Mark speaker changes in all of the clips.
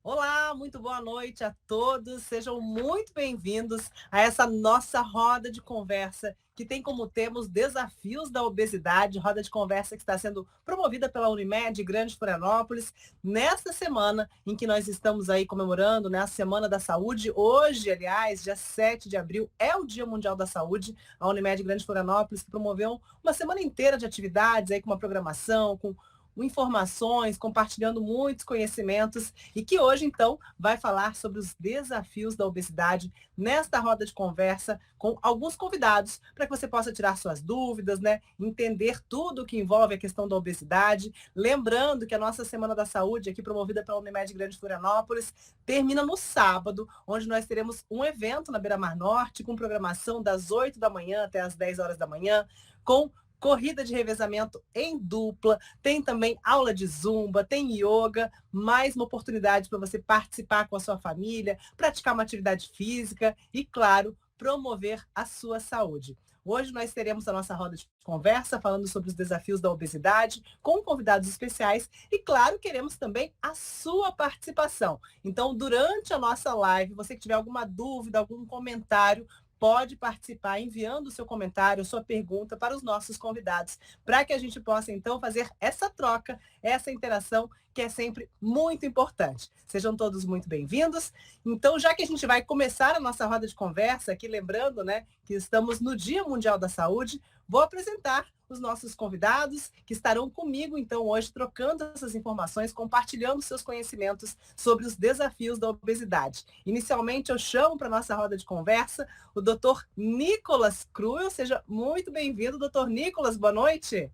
Speaker 1: Olá, muito boa noite a todos. Sejam muito bem-vindos a essa nossa roda de conversa que tem como tema os desafios da obesidade, roda de conversa que está sendo promovida pela Unimed Grande Florianópolis, nesta semana em que nós estamos aí comemorando, né, a Semana da Saúde. Hoje, aliás, dia 7 de abril, é o Dia Mundial da Saúde. A Unimed Grande Florianópolis que promoveu uma semana inteira de atividades aí com uma programação, com informações, compartilhando muitos conhecimentos e que hoje, então, vai falar sobre os desafios da obesidade nesta roda de conversa com alguns convidados para que você possa tirar suas dúvidas, né? Entender tudo o que envolve a questão da obesidade. Lembrando que a nossa Semana da Saúde, aqui promovida pela Unimed Grande Florianópolis, termina no sábado, onde nós teremos um evento na Beira-Mar Norte, com programação das 8 da manhã até as 10 horas da manhã, com corrida de revezamento em dupla, tem também aula de zumba, tem yoga, mais uma oportunidade para você participar com a sua família, praticar uma atividade física e, claro, promover a sua saúde. Hoje nós teremos a nossa roda de conversa falando sobre os desafios da obesidade, com convidados especiais e, claro, queremos também a sua participação. Então, durante a nossa live, você que tiver alguma dúvida, algum comentário, pode participar enviando o seu comentário, sua pergunta para os nossos convidados, para que a gente possa, então, fazer essa troca, essa interação, que é sempre muito importante. Sejam todos muito bem-vindos. Então, já que a gente vai começar a nossa roda de conversa aqui, lembrando, né, que estamos no Dia Mundial da Saúde, vou apresentar os nossos convidados que estarão comigo, então, hoje, trocando essas informações, compartilhando seus conhecimentos sobre os desafios da obesidade. Inicialmente, eu chamo para a nossa roda de conversa o Dr. Nicolas Cruel. Seja muito bem-vindo, Dr. Nicolas, boa noite.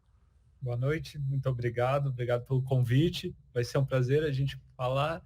Speaker 2: Boa noite, muito obrigado pelo convite. Vai ser um prazer a gente falar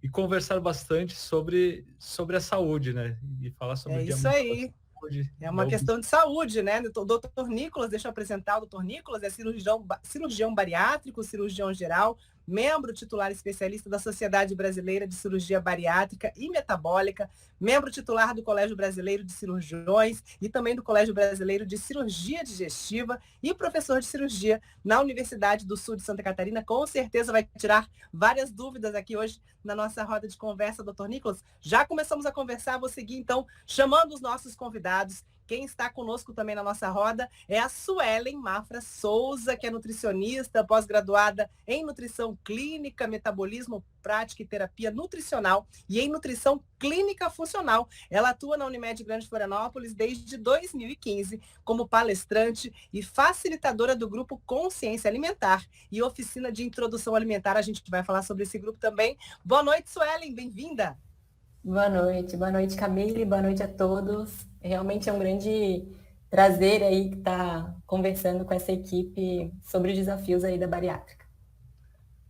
Speaker 2: e conversar bastante sobre a saúde, né? E falar sobre
Speaker 1: É
Speaker 2: o Dia
Speaker 1: isso
Speaker 2: Mundial da
Speaker 1: aí.
Speaker 2: Saúde
Speaker 1: É
Speaker 2: e da
Speaker 1: uma questão
Speaker 2: obesidade.
Speaker 1: de saúde, né? O doutor Nicolas, deixa eu apresentar o doutor Nicolas, é cirurgião bariátrico, cirurgião geral, membro titular especialista da Sociedade Brasileira de Cirurgia Bariátrica e Metabólica, membro titular do Colégio Brasileiro de Cirurgiões e também do Colégio Brasileiro de Cirurgia Digestiva e professor de cirurgia na Universidade do Sul de Santa Catarina. Com certeza vai tirar várias dúvidas aqui hoje na nossa roda de conversa, doutor Nicolas. Já começamos a conversar, vou seguir então chamando os nossos convidados. Quem está conosco também na nossa roda é a Suelen Mafra Souza, que é nutricionista, pós-graduada em nutrição clínica, metabolismo, prática e terapia nutricional e em nutrição clínica funcional. Ela atua na Unimed Grande Florianópolis desde 2015 como palestrante e facilitadora do grupo Consciência Alimentar e oficina de introdução alimentar. A gente vai falar sobre esse grupo também. Boa noite, Suelen, bem-vinda.
Speaker 3: Boa noite, Camille, boa noite a todos. Realmente é um grande prazer aí estar conversando com essa equipe sobre os desafios aí da bariátrica.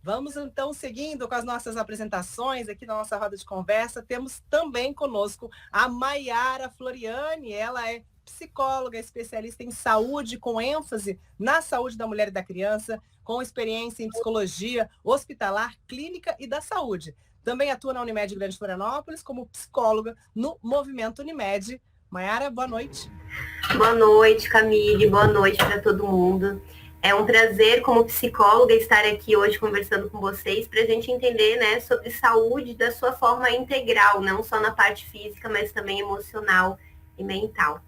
Speaker 1: Vamos então seguindo com as nossas apresentações aqui na nossa roda de conversa. Temos também conosco a Maiara Floriani. Ela é psicóloga, especialista em saúde, com ênfase na saúde da mulher e da criança, com experiência em psicologia hospitalar, clínica e da saúde. Também atua na Unimed Grande Florianópolis como psicóloga no Movimento Unimed. Maiara, boa noite.
Speaker 4: Boa noite, Camille. Boa noite para todo mundo. É um prazer, como psicóloga, estar aqui hoje conversando com vocês para a gente entender, né, sobre saúde da sua forma integral, não só na parte física, mas também emocional e mental.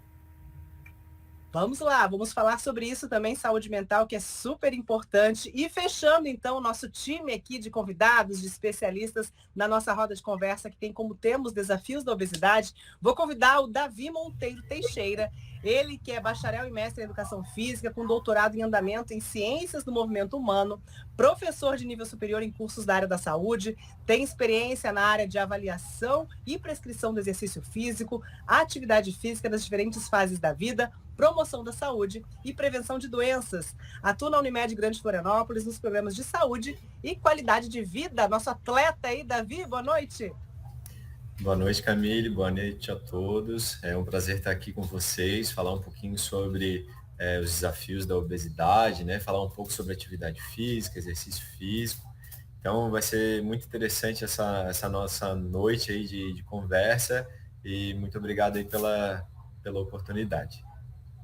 Speaker 1: Vamos lá, vamos falar sobre isso também, saúde mental, que é super importante. E fechando, então, o nosso time aqui de convidados, de especialistas na nossa roda de conversa, que tem como tema os desafios da obesidade, vou convidar o Davi Monteiro Teixeira, ele que é bacharel e mestre em educação física, com doutorado em andamento em ciências do movimento humano, professor de nível superior em cursos da área da saúde, tem experiência na área de avaliação e prescrição do exercício físico, atividade física nas diferentes fases da vida, promoção da saúde e prevenção de doenças. Atua na Unimed Grande Florianópolis nos programas de saúde e qualidade de vida. Nosso atleta aí, Davi, boa noite.
Speaker 5: Boa noite, Camille. Boa noite a todos. É um prazer estar aqui com vocês, falar um pouquinho sobre os desafios da obesidade, né? Falar um pouco sobre atividade física, exercício físico. Então, vai ser muito interessante essa nossa noite aí de conversa e muito obrigado aí pela oportunidade.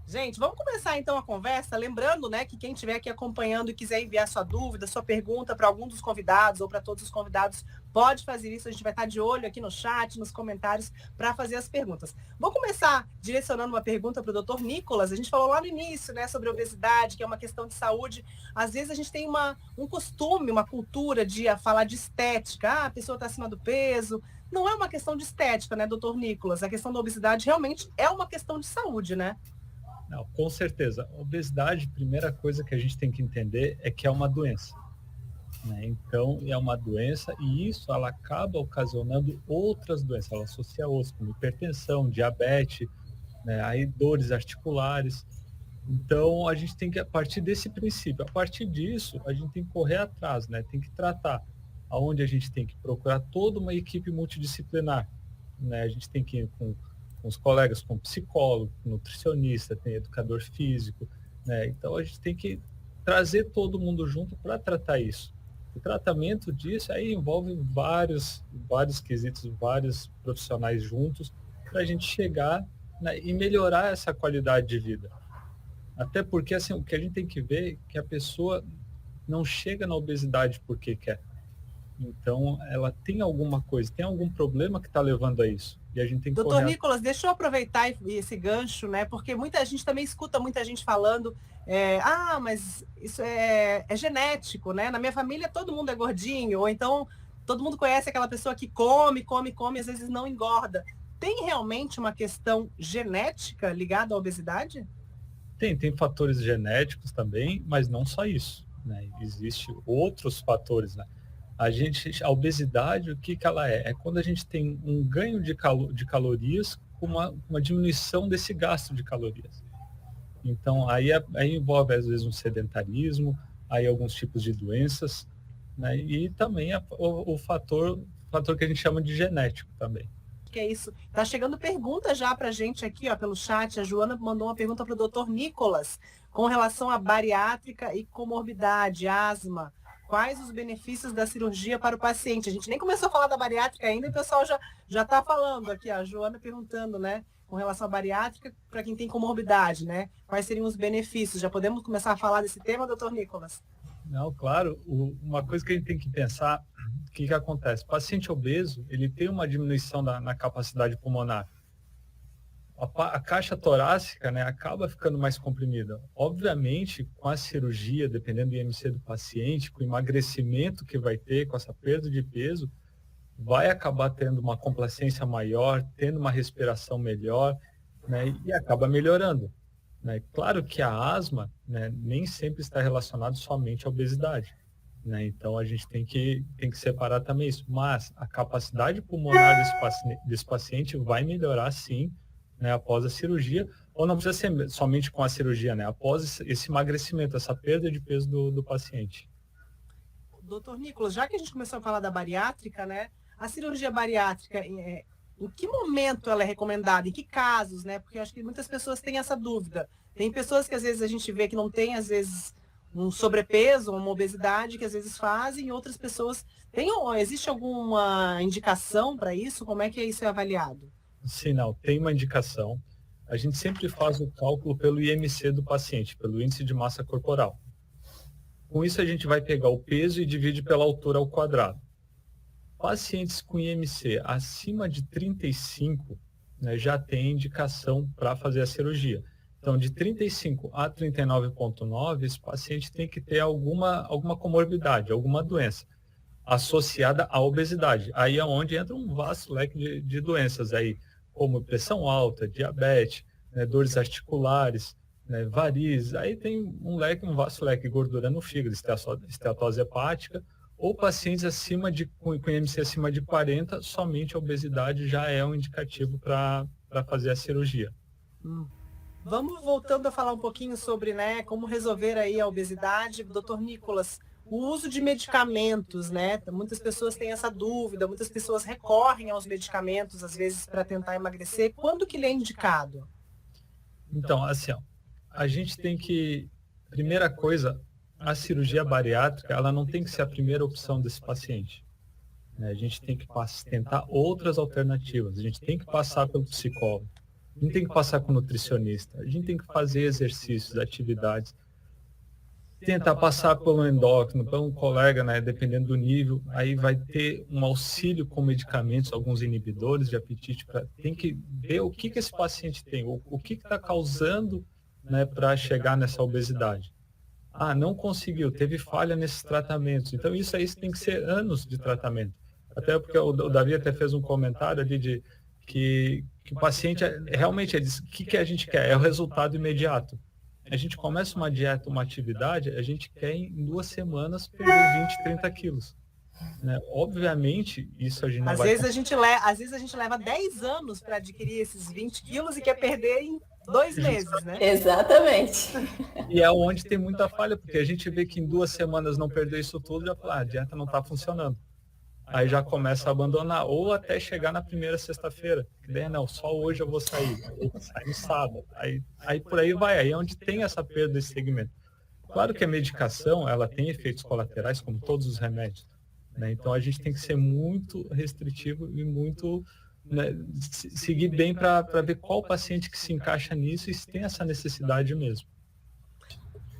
Speaker 1: Gente, vamos começar então a conversa, lembrando, né, que quem estiver aqui acompanhando e quiser enviar sua dúvida, sua pergunta para algum dos convidados ou para todos os convidados, pode fazer isso, a gente vai estar de olho aqui no chat, nos comentários, para fazer as perguntas. Vou começar direcionando uma pergunta para o Dr. Nicolas. A gente falou lá no início, né, sobre obesidade, que é uma questão de saúde. Às vezes a gente tem um costume, uma cultura de falar de estética. A pessoa está acima do peso. Não é uma questão de estética, né, Dr. Nicolas? A questão da obesidade realmente é uma questão de saúde, né?
Speaker 2: Não, com certeza. A obesidade, primeira coisa que a gente tem que entender é que é uma doença, né? Então, é uma doença e isso ela acaba ocasionando outras doenças. Ela associa outras, como hipertensão, diabetes, né? Aí dores articulares. Então, a gente tem que, a partir desse princípio, a partir disso, a gente tem que correr atrás, né? Tem que tratar, aonde a gente tem que procurar toda uma equipe multidisciplinar, né? A gente tem que ir com os colegas, com psicólogo, nutricionista, tem educador físico, né? Então a gente tem que trazer todo mundo junto para tratar isso. O tratamento disso aí envolve vários quesitos, vários profissionais juntos para a gente chegar, né, e melhorar essa qualidade de vida. Até porque assim, o que a gente tem que ver é que a pessoa não chega na obesidade porque quer. Então, ela tem alguma coisa, tem algum problema que está levando a isso. E a gente tem que
Speaker 1: Doutor Nicolas, deixa eu aproveitar esse gancho, né? Porque muita gente também escuta muita gente falando, mas isso é genético, né? Na minha família todo mundo é gordinho, ou então todo mundo conhece aquela pessoa que come, às vezes não engorda. Tem realmente uma questão genética ligada à obesidade?
Speaker 2: Tem fatores genéticos também, mas não só isso, né? Existem outros fatores, né? A obesidade, o que ela é? É quando a gente tem um ganho de calorias com uma diminuição desse gasto de calorias. Então, aí envolve, às vezes, um sedentarismo, aí alguns tipos de doenças, né? E também o fator que a gente chama de genético também.
Speaker 1: Que é isso. Tá chegando pergunta já pra gente aqui, ó, pelo chat. A Joana mandou uma pergunta para o Dr. Nicolas com relação à bariátrica e comorbidade, asma. Quais os benefícios da cirurgia para o paciente? A gente nem começou a falar da bariátrica ainda e o pessoal já está falando aqui, a Joana perguntando, né? Com relação à bariátrica, para quem tem comorbidade, né? Quais seriam os benefícios? Já podemos começar a falar desse tema, doutor Nicolas?
Speaker 2: Não, claro. Uma coisa que a gente tem que pensar, o que acontece? O paciente obeso, ele tem uma diminuição na capacidade pulmonar. A caixa torácica, né, acaba ficando mais comprimida. Obviamente, com a cirurgia, dependendo do IMC do paciente, com o emagrecimento que vai ter, com essa perda de peso, vai acabar tendo uma complacência maior, tendo uma respiração melhor, né, e acaba melhorando, né? Claro que a asma, né, nem sempre está relacionado somente à obesidade, né? Então, a gente tem que separar também isso. Mas a capacidade pulmonar desse paciente vai melhorar, sim, né, após a cirurgia, ou não precisa ser somente com a cirurgia, né, após esse emagrecimento, essa perda de peso do paciente.
Speaker 1: Doutor Nicolas, já que a gente começou a falar da bariátrica, né, a cirurgia bariátrica, em que momento ela é recomendada? Em que casos, né? Porque eu acho que muitas pessoas têm essa dúvida. Tem pessoas que às vezes a gente vê que não tem, às vezes, um sobrepeso, uma obesidade, que às vezes fazem, e outras pessoas... Existe alguma indicação para isso? Como é que isso é avaliado?
Speaker 2: Sim, não, tem uma indicação. A gente sempre faz o cálculo pelo IMC do paciente, pelo índice de massa corporal. Com isso, a gente vai pegar o peso e divide pela altura ao quadrado. Pacientes com IMC acima de 35, né, já tem indicação para fazer a cirurgia. Então, de 35 a 39,9, esse paciente tem que ter alguma comorbidade, alguma doença associada à obesidade. Aí é onde entra um vasto leque de doenças aí, como pressão alta, diabetes, né, dores articulares, né, varizes. Aí tem um vasto leque, gordura no fígado, esteatose hepática, ou pacientes com IMC acima de 40, somente a obesidade já é um indicativo para fazer a cirurgia.
Speaker 1: Vamos voltando a falar um pouquinho sobre, né, como resolver aí a obesidade. Doutor Nicolas, o uso de medicamentos, né? Muitas pessoas têm essa dúvida, muitas pessoas recorrem aos medicamentos, às vezes, para tentar emagrecer. Quando que ele é indicado?
Speaker 2: Então, assim, ó, a gente tem que... Primeira coisa, a cirurgia bariátrica, ela não tem que ser a primeira opção desse paciente, né? A gente tem que tentar outras alternativas, a gente tem que passar pelo psicólogo, A gente tem que passar com o nutricionista, a gente tem que fazer exercícios, atividades, tentar passar pelo endócrino, por um colega, né, dependendo do nível, aí vai ter um auxílio com medicamentos, alguns inibidores de apetite, tem que ver o que esse paciente tem, o que está causando, né, para chegar nessa obesidade. Ah, não conseguiu, teve falha nesses tratamentos. Então, isso tem que ser anos de tratamento. Até porque o Davi até fez um comentário ali de que o paciente realmente ele diz, o que a gente quer? É o resultado imediato. A gente começa uma dieta, uma atividade, a gente quer em 2 semanas perder 20, 30 quilos. Né? Obviamente, isso a gente não
Speaker 1: às
Speaker 2: vai...
Speaker 1: vezes a gente leva 10 anos para adquirir esses 20 quilos e quer perder em 2 meses, né?
Speaker 3: Exatamente.
Speaker 2: E é onde tem muita falha, porque a gente vê que em 2 semanas não perdeu isso tudo, já fala, a dieta não está funcionando. Aí já começa a abandonar, ou até chegar na primeira sexta-feira, que daí não, só hoje eu vou sair, eu vou sair no sábado, aí por aí vai, aí é onde tem essa perda desse segmento. Claro que a medicação, ela tem efeitos colaterais, como todos os remédios, né? Então a gente tem que ser muito restritivo e muito, né, seguir bem para ver qual paciente que se encaixa nisso e se tem essa necessidade mesmo.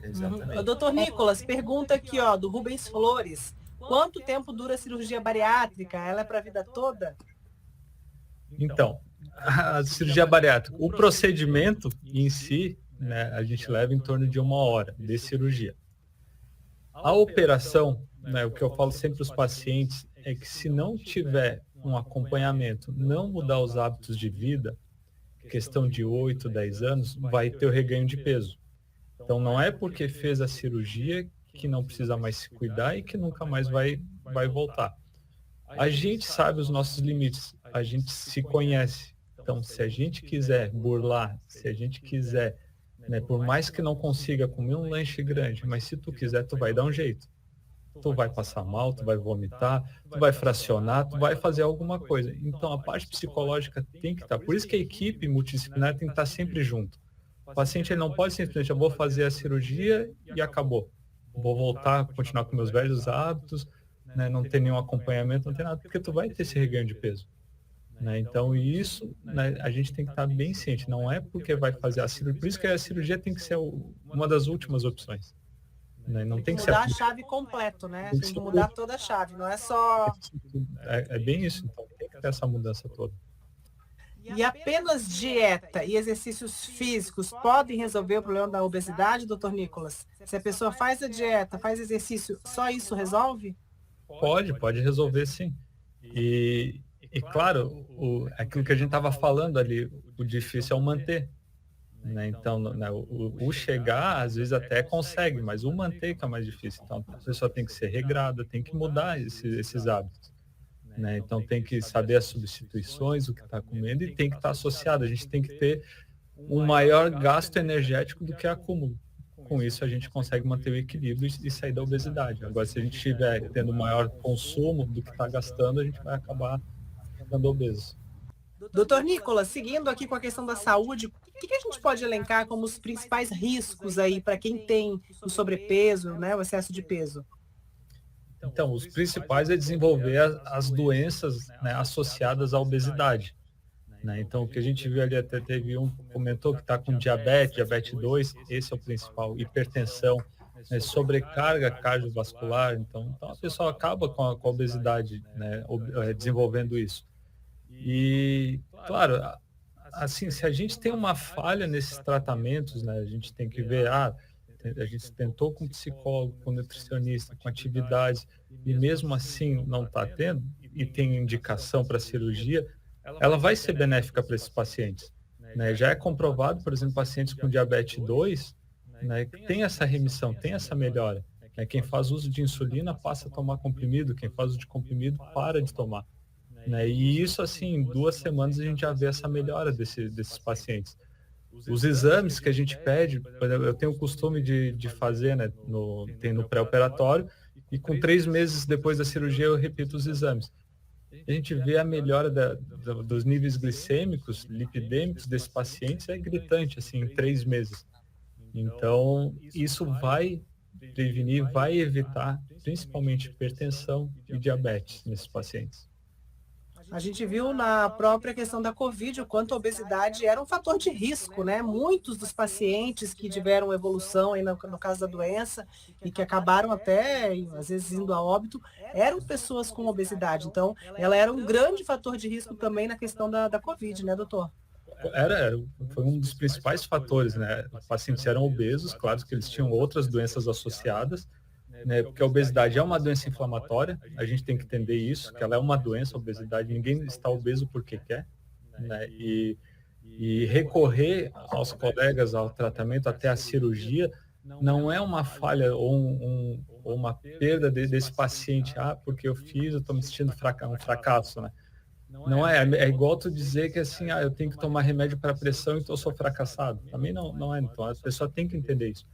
Speaker 5: Exatamente.
Speaker 1: O doutor Nicolas, pergunta aqui, ó, do Rubens Flores. Quanto tempo dura a cirurgia bariátrica? Ela é para a vida toda?
Speaker 2: Então, a cirurgia bariátrica, o procedimento em si, né, a gente leva em torno de 1 hora de cirurgia. A operação, né, o que eu falo sempre para os pacientes, é que se não tiver um acompanhamento, não mudar os hábitos de vida, questão de 8, 10 anos, vai ter o reganho de peso. Então, não é porque fez a cirurgia que não precisa mais se cuidar e que nunca mais vai voltar. A gente sabe os nossos limites, a gente se conhece. Então, se a gente quiser burlar, se a gente quiser, né, por mais que não consiga comer um lanche grande, mas se tu quiser, tu vai dar um jeito. Tu vai passar mal, tu vai vomitar, tu vai fracionar, tu vai fazer alguma coisa. Então, a parte psicológica tem que estar. Por isso que a equipe multidisciplinar tem que estar sempre junto. O paciente ele não pode simplesmente, eu vou fazer a cirurgia e acabou. Vou voltar, continuar com meus velhos hábitos, né, não ter nenhum acompanhamento, não tem nada, porque tu vai ter esse reganho de peso. Né? Então, isso, né, a gente tem que estar bem ciente, não é porque vai fazer a cirurgia, por isso que a cirurgia tem que ser uma das últimas opções. Né? Não tem que ser
Speaker 1: mudar a chave completo, né? Tem que mudar toda a chave, não é só...
Speaker 2: É bem isso, então tem que ter essa mudança toda.
Speaker 1: E apenas dieta e exercícios físicos podem resolver o problema da obesidade, doutor Nicolas? Se a pessoa faz a dieta, faz exercício, só isso resolve?
Speaker 2: Pode resolver sim. E claro, aquilo que a gente estava falando ali, o difícil é o manter. Né? Então, né, o chegar, às vezes até consegue, mas o manter que é mais difícil. Então, a pessoa tem que ser regrada, tem que mudar esses hábitos. Né? Então, tem que saber as substituições, o que está comendo, e tem que estar associado. A gente tem que ter um maior gasto energético do que acúmulo. Com isso, a gente consegue manter o equilíbrio e sair da obesidade. Agora, se a gente estiver tendo maior consumo do que está gastando, a gente vai acabar ficando obeso.
Speaker 1: Doutor Nicolas, seguindo aqui com a questão da saúde, o que a gente pode elencar como os principais riscos aí para quem tem o sobrepeso, né, o excesso de peso?
Speaker 2: Então, os principais é desenvolver as doenças, né, associadas à obesidade. Né? Então, o que a gente viu ali, até teve um que comentou que está com diabetes 2, esse é o principal, hipertensão, né, sobrecarga cardiovascular, então a pessoa acaba com a obesidade, né, desenvolvendo isso. E, claro, assim, se a gente tem uma falha nesses tratamentos, né, a gente tem que ver, a gente tentou com psicólogo, com nutricionista, com atividades, e mesmo assim não está tendo, e tem indicação para cirurgia, ela vai ser benéfica para esses pacientes. Né? Já é comprovado, por exemplo, pacientes com diabetes 2, né, que tem essa remissão, tem essa melhora. Né? Quem faz uso de insulina passa a tomar comprimido, quem faz uso de comprimido para de tomar. Né? E isso, assim, em 2 semanas a gente já vê essa melhora desses pacientes. Os exames que a gente pede, eu tenho o costume de fazer, né, tem no pré-operatório, e com 3 meses depois da cirurgia eu repito os exames. A gente vê a melhora dos níveis glicêmicos, lipidêmicos desses pacientes é gritante, assim, em 3 meses. Então, isso vai prevenir, vai evitar, principalmente hipertensão e diabetes nesses pacientes.
Speaker 1: A gente viu na própria questão da Covid o quanto a obesidade era um fator de risco, né? Muitos dos pacientes que tiveram evolução aí no caso da doença e que acabaram até, às vezes, indo a óbito, eram pessoas com obesidade. Então, ela era um grande fator de risco também na questão da Covid, né, doutor?
Speaker 2: Foi um dos principais fatores, né? Os pacientes eram obesos, claro que eles tinham outras doenças associadas, né? Porque a obesidade é uma doença inflamatória, a gente tem que entender isso, que ela é uma doença, a obesidade, ninguém está obeso porque quer, né? E recorrer aos colegas, ao tratamento, até a cirurgia, não é uma falha ou uma perda desse paciente, porque eu fiz, eu estou me sentindo um fracasso, né? Não é igual tu dizer que assim, eu tenho que tomar remédio para pressão, então eu sou fracassado. Também não é, então a pessoa tem que entender isso.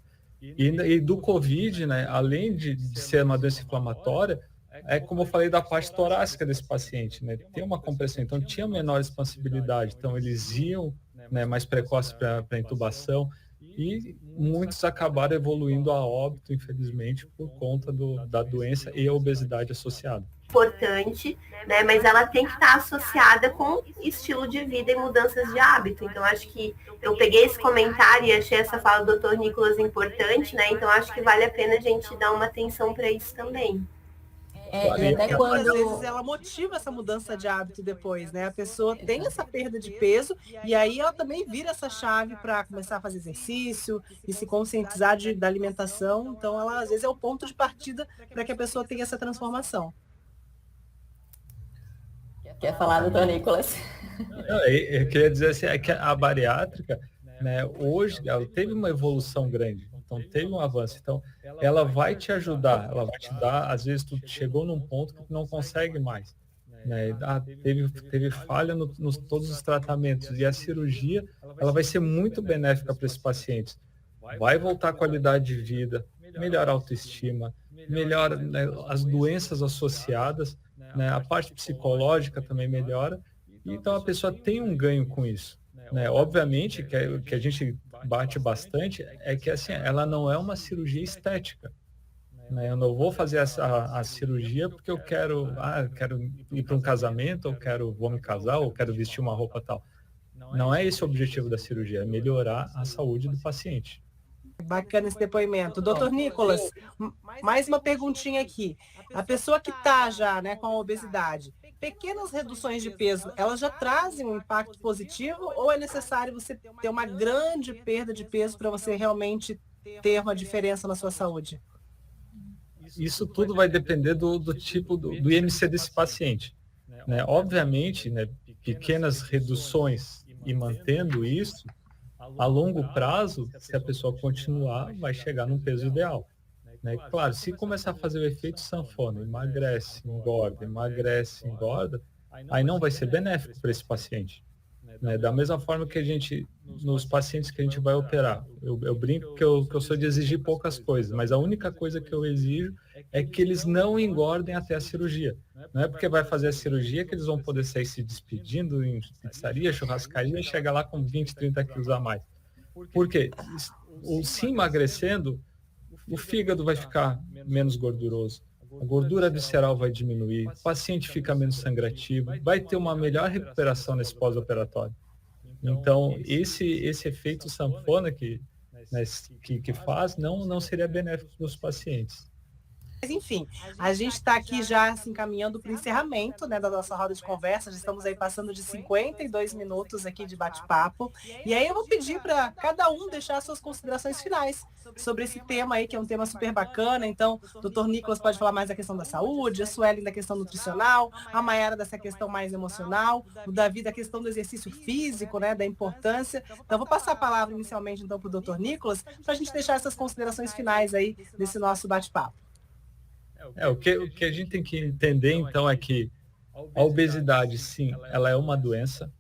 Speaker 2: E do Covid, né, além de ser uma doença inflamatória, é como eu falei da parte torácica desse paciente, né, tem uma compressão, então tinha menor expansibilidade, então eles iam, né, mais precoce para intubação, e muitos acabaram evoluindo a óbito, infelizmente, por conta da doença e a obesidade associada.
Speaker 4: Importante, né? Mas ela tem que estar associada com estilo de vida e mudanças de hábito. Então, acho que eu peguei esse comentário e achei essa fala do Dr. Nicolas importante, né? Então, acho que vale a pena a gente dar uma atenção para isso também.
Speaker 3: E até
Speaker 1: Às vezes ela motiva essa mudança de hábito depois, né? A pessoa tem essa perda de peso e aí ela também vira essa chave para começar a fazer exercício e se conscientizar da alimentação. Então, ela às vezes é o ponto de partida para que a pessoa tenha essa transformação.
Speaker 3: Quer falar, doutor Nicolas?
Speaker 2: Eu queria dizer assim, é que a bariátrica, né, hoje, ela teve uma evolução grande, então teve um avanço, então ela vai te ajudar, ela vai te dar, às vezes tu chegou num ponto que tu não consegue mais, né, teve falha nos todos os tratamentos, e a cirurgia, ela vai ser muito benéfica para esses pacientes, vai voltar a qualidade de vida, melhora a autoestima, melhora, né, as doenças associadas, né, a parte psicológica também melhora, então a pessoa tem um ganho com isso, né? Obviamente que a gente bate bastante é que assim, ela não é uma cirurgia estética, né? Eu não vou fazer a cirurgia porque eu quero ir para um casamento, vou me casar, ou quero vestir uma roupa tal. Não é esse o objetivo da cirurgia, é melhorar a saúde do paciente.
Speaker 1: Bacana esse depoimento. Doutor Nicolas, mais uma perguntinha aqui. A pessoa que está já, né, com a obesidade, pequenas reduções de peso, elas já trazem um impacto positivo ou é necessário você ter uma grande perda de peso para você realmente ter uma diferença na sua saúde?
Speaker 2: Isso tudo vai depender do tipo do IMC desse paciente, né? Obviamente, né, pequenas reduções e mantendo isso, a longo prazo, se a pessoa continuar, vai chegar num peso ideal, né? Claro, se começar a fazer o efeito sanfona, emagrece, engorda, aí não vai ser benéfico para esse paciente, né? Da mesma forma que nos pacientes que a gente vai operar, eu brinco que eu sou de exigir poucas coisas, mas a única coisa que eu exijo é que eles não engordem até a cirurgia. Não é porque vai fazer a cirurgia que eles vão poder sair se despedindo em pizzaria, churrascaria e chegar lá com 20, 30 quilos a mais. Porque se emagrecendo, o fígado vai ficar menos gorduroso, a gordura visceral vai diminuir, o paciente fica menos sangrativo, vai ter uma melhor recuperação nesse pós-operatório. Então, esse efeito sanfona que faz não seria benéfico para os pacientes.
Speaker 1: Mas, enfim, a gente está aqui já se encaminhando para o encerramento, né, da nossa roda de conversa. Já estamos aí passando de 52 minutos aqui de bate-papo. E aí eu vou pedir para cada um deixar suas considerações finais sobre esse tema aí, que é um tema super bacana. Então, o doutor Nicolas pode falar mais da questão da saúde, a Suelen da questão nutricional, a Mayara dessa questão mais emocional, o Davi da questão do exercício físico, né, da importância. Então, vou passar a palavra inicialmente então para o doutor Nicolas, para a gente deixar essas considerações finais aí desse nosso bate-papo.
Speaker 2: O que a gente tem que entender, então, é que a obesidade, sim, ela é uma doença,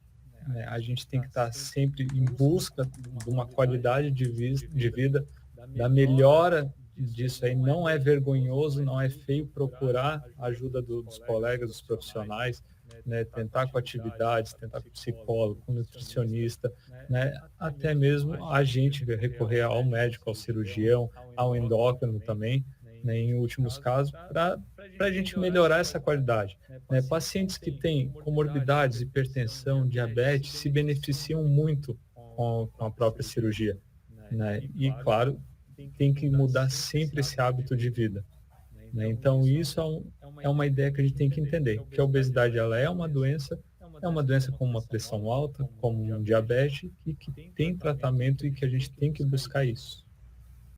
Speaker 2: né? A gente tem que estar sempre em busca de uma qualidade de vida, da melhora disso aí. Não é vergonhoso, não é feio procurar a ajuda dos colegas, dos profissionais, né? Tentar com atividades, tentar com psicólogo, com nutricionista, né? Até mesmo a gente recorrer ao médico, ao cirurgião, ao endócrino também, né, em últimos casos, para para a gente melhorar essa qualidade. Né? Pacientes que têm comorbidades, hipertensão, diabetes, se beneficiam muito com a própria cirurgia. Né? E, claro, tem que mudar sempre esse hábito de vida. Né? Então, isso é uma ideia que a gente tem que entender, que a obesidade ela é uma doença como uma pressão alta, como um diabetes, e que tem tratamento e que a gente tem que buscar isso.